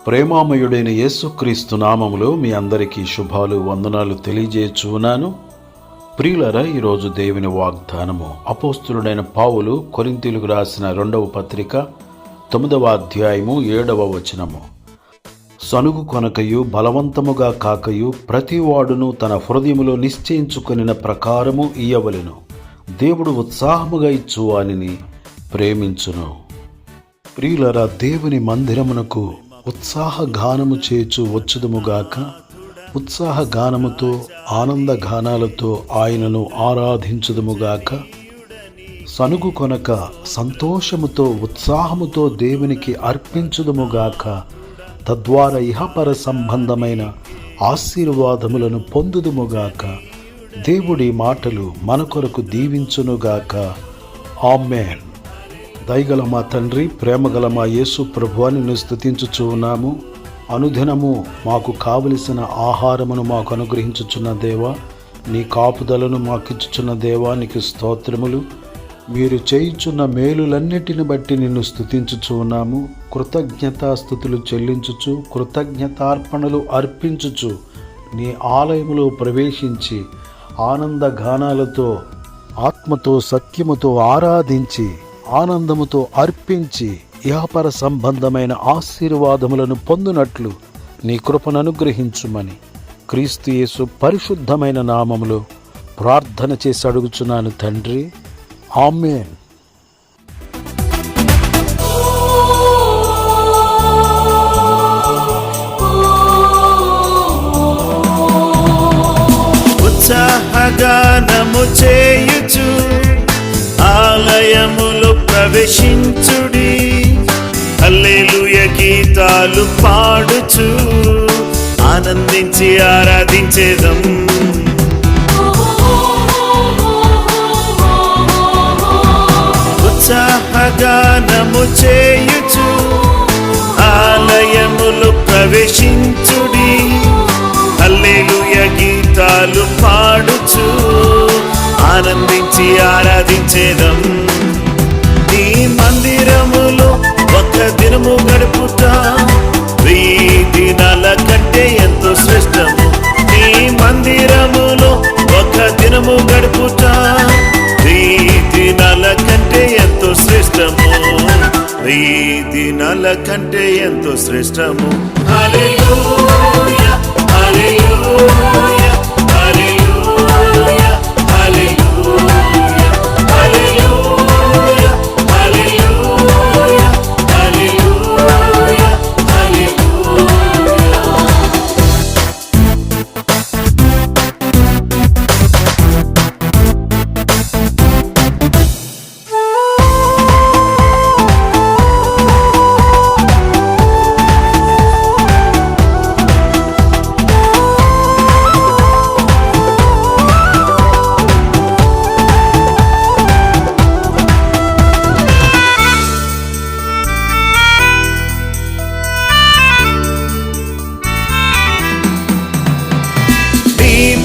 ప్రేమామయుడైన యేసుక్రీస్తు నామములో మీ అందరికీ శుభాలు వందనాలు తెలియజేయుచున్నాను. ప్రియులారా, ఈరోజు దేవుని వాగ్దానము అపోస్తులుడైన పౌలు కొరింథీయులకు రాసిన 2వ పత్రిక 9వ అధ్యాయము 7వ వచనము. సనుగు కొనకయు బలవంతముగా కాకయు ప్రతివాడును తన హృదయములో నిశ్చయించుకొనిన ప్రకారము ఇయ్యవలెను. దేవుడు ఉత్సాహముగా ఇచ్చు వానిని ప్రేమించును. ప్రియులారా, దేవుని మందిరమునకు ఉత్సాహ గానము చేచు వచ్చుదుముగాక. ఉత్సాహ గానముతో ఆనంద గానాలతో ఆయనను ఆరాధించుదుముగాక. సనుగు కొనక సంతోషముతో ఉత్సాహముతో దేవునికి అర్పించుదుముగాక. తద్వారా ఇహపర సంబంధమైన ఆశీర్వాదములను పొందుదుముగాక. దేవుడి మాటలు మన కొరకు దీవించునుగాక. ఆమేన్. దయగల మా తండ్రి, ప్రేమగల మా యేసు ప్రభువాని నిన్ను స్తుతించుచు ఉన్నాము. అనుదినము మాకు కావలసిన ఆహారమును మాకు అనుగ్రహించుచున్న దేవా, నీ కాపుదలను మాకిచ్చుచున్న దేవా, నీకు స్తోత్రములు. మీరు చేయుచున్న మేలులన్నిటిని బట్టి నిన్ను స్తుతించుచు ఉన్నాము. కృతజ్ఞతాస్తుతులు చెల్లించుచు కృతజ్ఞతార్పణలు అర్పించుచు నీ ఆలయములో ప్రవేశించి ఆనంద గానాలతో ఆత్మతో సత్యముతో ఆరాధించి ఆనందముతో అర్పించి ఇహపర సంబంధమైన ఆశీర్వాదములను పొందునట్లు నీ కృపను అనుగ్రహించుమని క్రీస్తు యేసు పరిశుద్ధమైన నామములో ప్రార్థన చేసి అడుగుచున్నాను తండ్రి. ఆమేన్. ఉత్సాహగానము చేయుచు ఆలయములో ప్రవేశించుడి, హల్లెలూయా గీతాలు పాడుచు ఆనందించి ఆరాధించేదం. ఉత్సాహగానము చేయుచు ఆలయములో ప్రవేశించుడి, హల్లెలూయా గీతాలు పాడుచు ఆనందించి ఆరాధించేదం. నీ మందిరములో ఒక దినము గడుపుట 1000 దినాల కంటే ఎంతో శ్రేష్టము. నీ మందిరములో ఒక దినము గడుపుట 1000 దినాల కంటే ఎంతో శ్రేష్టము. 1000 దినాల కంటే ఎంతో శ్రేష్టము. హల్లెలూయా హల్లెలూయా హల్లెలూయా హల్లెలూయా హల్లెలూయా హల్లెలూయా హల్లెలూయా హల్లెలూయా.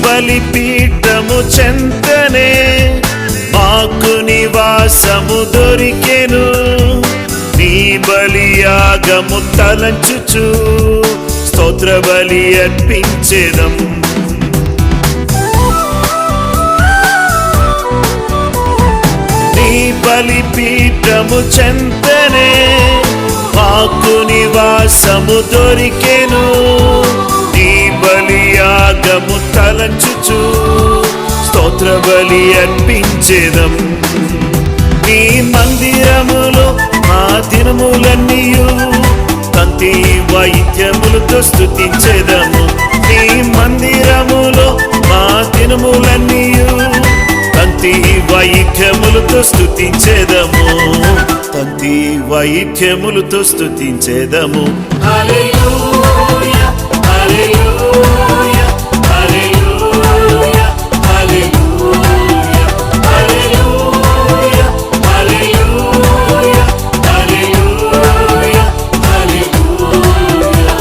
బలిపీఠము చెంతనే మాకు నివాసము దొరికెను. నీ బలియాగము తలంచుచు స్తోత్ర బలి అర్పించెదం. నీ బలిపీఠము చెంతనే మాకు నివాసము దొరికెను. నీ బలియాగము తలంచుచు స్తోత్ర బలి అర్పించెదం. నీ మందిరములో మా దినములన్నీయు తంతి వాయిద్యములతో స్తుతించెదము. నీ మందిరములో మా దినములన్నీయు తంతి వాయిద్యములతో స్తుతించెదము. తంతి వాయిద్యములతో స్తుతించెదము. హల్లెలూయా హల్లెలూయా హల్లెలూయా హల్లెలూయా హల్లెలూయా హల్లెలూయా హల్లెలూయా హల్లెలూయా.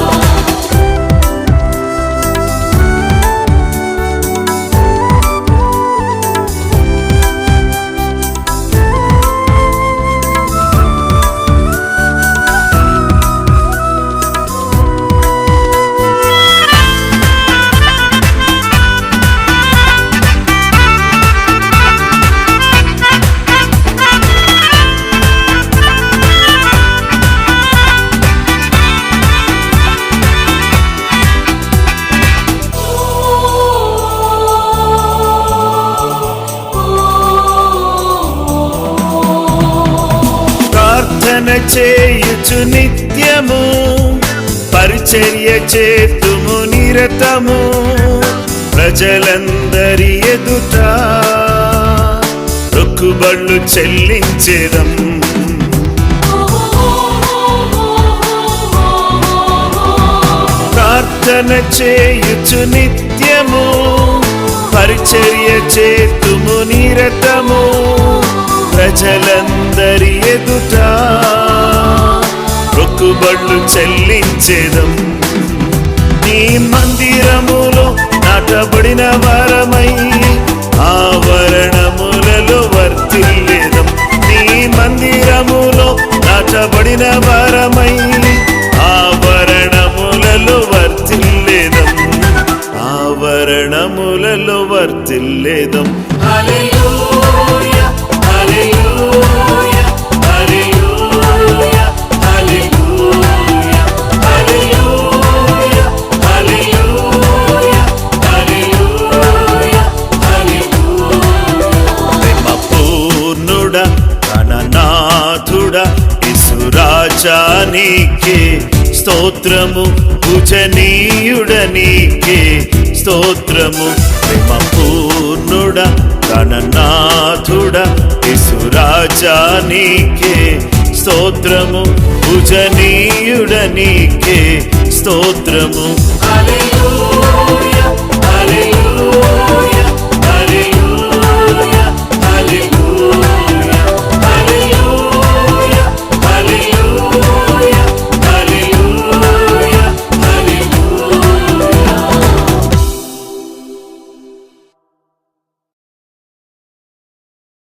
ప్రార్థన చేయుచు నిత్యము పరిచర్య చేతుము నిరతము ప్రజలందరి ఎదుట మొక్కుబళ్ళు చెల్లించేదం. ప్రార్థన చేయుచు నిత్యము పరిచర్య చేతుము నిరతము ప్రజలందరి ఎదుట మొక్కుబళ్ళు చెల్లించేదం. నీ మందిరములో నాటబడిన వరమై ఆవరణములలో వర్తిల్లేదం. నీ మందిరములో నాటబడిన వరమై ఆవరణములలో వర్తిల్లేదం. ఆవరణములలో వర్తిల్లేదం. హల్లెలూయా హల్లెలూయా హల్లెలూయా హల్లెలూయా హల్లెలూయా హల్లెలూయా హల్లెలూయా హల్లెలూయా. ప్రేమ పూర్ణుడా గణనాథుడా యేసురాజా నీకే స్తోత్రము. పూజనీయుడ నీకే స్తోత్రము. ప్రేమ పూర్ణుడా గణనాథుడా యేసురాజా నీకే స్తోత్రము. పూజనీయుడ నీకే స్తోత్రము. హల్లెలూయా